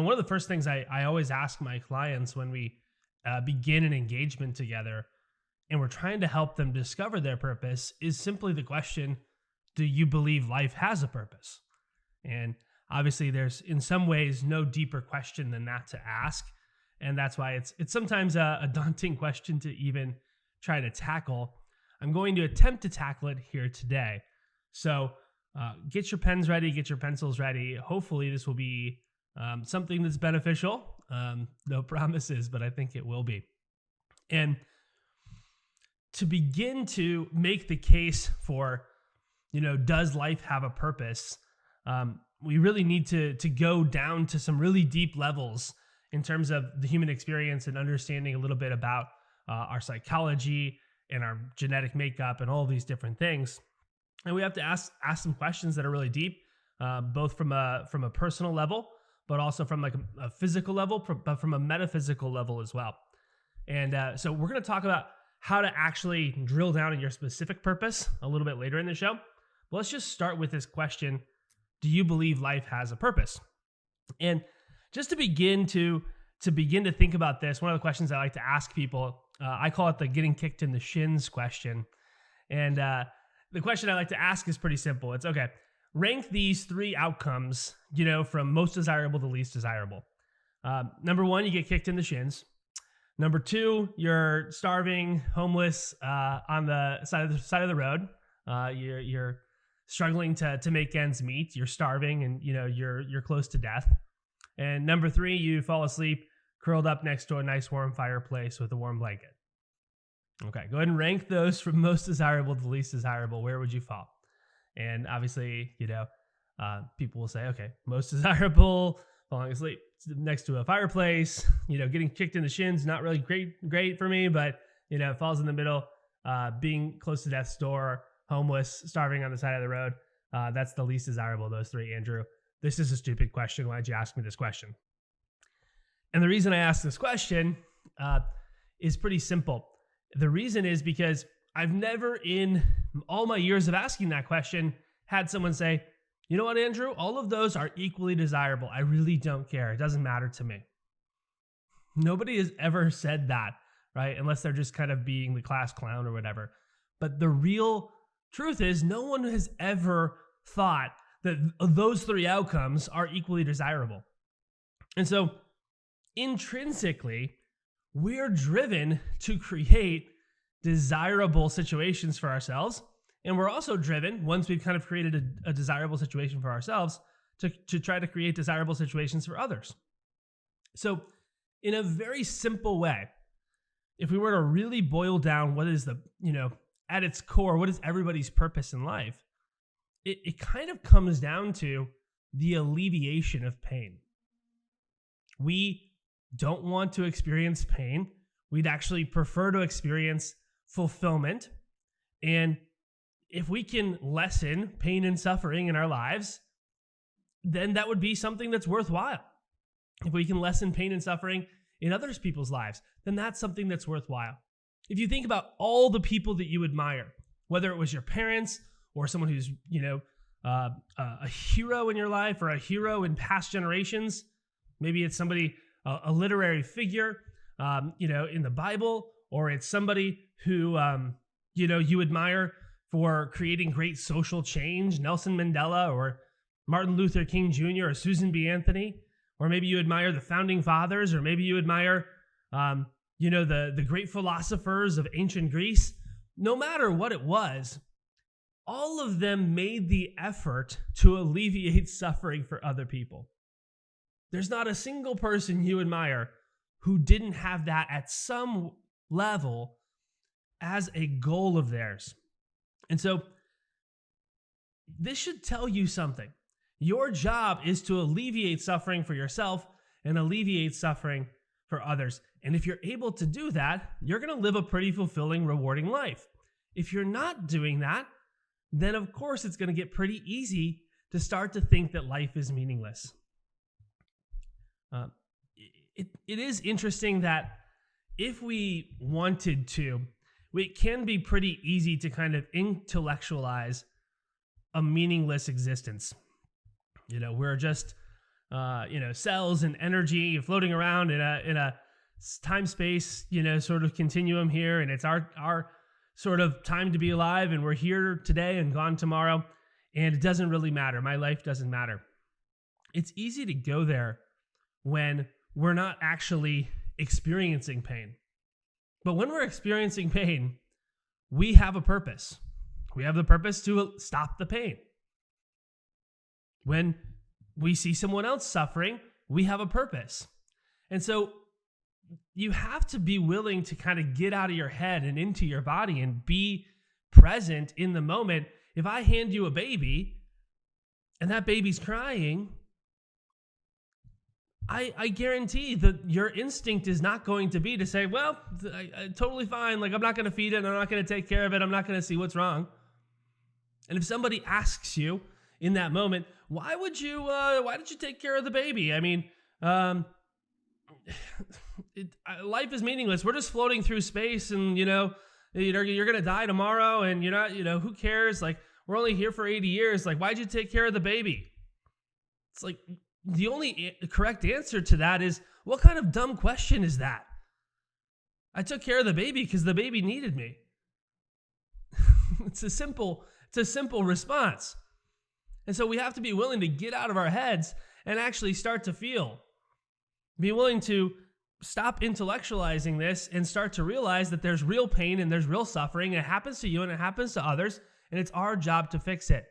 one of the first things I always ask my clients when we begin an engagement together and we're trying to help them discover their purpose is simply the question, do you believe life has a purpose? And obviously there's in some ways no deeper question than that to ask. And that's why it's sometimes a daunting question to even try to tackle. I'm going to attempt to tackle it here today. So get your pens ready, get your pencils ready. Hopefully this will be something that's beneficial. No promises, but I think it will be. And to begin to make the case for, does life have a purpose? We really need to go down to some really deep levels in terms of the human experience and understanding a little bit about our psychology and our genetic makeup and all of these different things. And we have to ask some questions that are really deep, both from a personal level, but also from like a physical level, but from a metaphysical level as well. And so we're going to talk about how to actually drill down in your specific purpose a little bit later in the show. But let's just start with this question. Do you believe life has a purpose? And just to begin to think about this, one of the questions I like to ask people, I call it the getting kicked in the shins question. And the question I like to ask is pretty simple. It's okay, rank these three outcomes, from most desirable to least desirable. Number one, you get kicked in the shins. Number two, you're starving, homeless, on the side of the road. You're struggling to make ends meet. You're starving, and you're close to death. And number three, you fall asleep curled up next to a nice warm fireplace with a warm blanket. Okay, go ahead and rank those from most desirable to least desirable. Where would you fall? And obviously, people will say, okay, most desirable, falling asleep next to a fireplace, getting kicked in the shins, not really great for me, but, it falls in the middle, being close to death's door, homeless, starving on the side of the road. That's the least desirable of those three, Andrew. This is a stupid question. Why'd you ask me this question? And the reason I ask this question is pretty simple. The reason is because I've never in all my years of asking that question had someone say, you know what, Andrew, all of those are equally desirable. I really don't care. It doesn't matter to me. Nobody has ever said that, right? Unless they're just kind of being the class clown or whatever. But the real truth is no one has ever thought that those three outcomes are equally desirable. And so intrinsically, we're driven to create desirable situations for ourselves. And we're also driven, once we've kind of created a desirable situation for ourselves, to try to create desirable situations for others. So in a very simple way, if we were to really boil down what is at its core, what is everybody's purpose in life, it kind of comes down to the alleviation of pain. We don't want to experience pain. We'd actually prefer to experience fulfillment. And if we can lessen pain and suffering in our lives, then that would be something that's worthwhile. If we can lessen pain and suffering in other people's lives, then that's something that's worthwhile. If you think about all the people that you admire, whether it was your parents or someone who's, a hero in your life or a hero in past generations, maybe it's somebody, a literary figure, in the Bible, or it's somebody who, you admire for creating great social change, Nelson Mandela or Martin Luther King Jr. or Susan B. Anthony, or maybe you admire the founding fathers, or maybe you admire, the great philosophers of ancient Greece. No matter what it was, all of them made the effort to alleviate suffering for other people. There's not a single person you admire who didn't have that at some level as a goal of theirs. And so this should tell you something. Your job is to alleviate suffering for yourself and alleviate suffering for others. And if you're able to do that, you're going to live a pretty fulfilling, rewarding life. If you're not doing that, then of course it's going to get pretty easy to start to think that life is meaningless. It is interesting that if we wanted to, it can be pretty easy to kind of intellectualize a meaningless existence. We're just cells and energy floating around in a time space, sort of continuum here. And it's our sort of time to be alive. And we're here today and gone tomorrow. And it doesn't really matter. My life doesn't matter. It's easy to go there when we're not actually experiencing pain. But when we're experiencing pain, we have a purpose. We have the purpose to stop the pain. When we see someone else suffering, we have a purpose. And so you have to be willing to kind of get out of your head and into your body and be present in the moment. If I hand you a baby and that baby's crying, I guarantee that your instinct is not going to be to say, well, totally fine. Like, I'm not going to feed it. I'm not going to take care of it. I'm not going to see what's wrong. And if somebody asks you in that moment, why did you take care of the baby? I mean, life is meaningless. We're just floating through space and, you're going to die tomorrow and you're not, who cares? Like, we're only here for 80 years. Like, why'd you take care of the baby? It's like, the only correct answer to that is, what kind of dumb question is that? I took care of the baby because the baby needed me. It's a simple response. And so we have to be willing to get out of our heads and actually start to feel. Be willing to stop intellectualizing this and start to realize that there's real pain and there's real suffering. And it happens to you and it happens to others. And it's our job to fix it.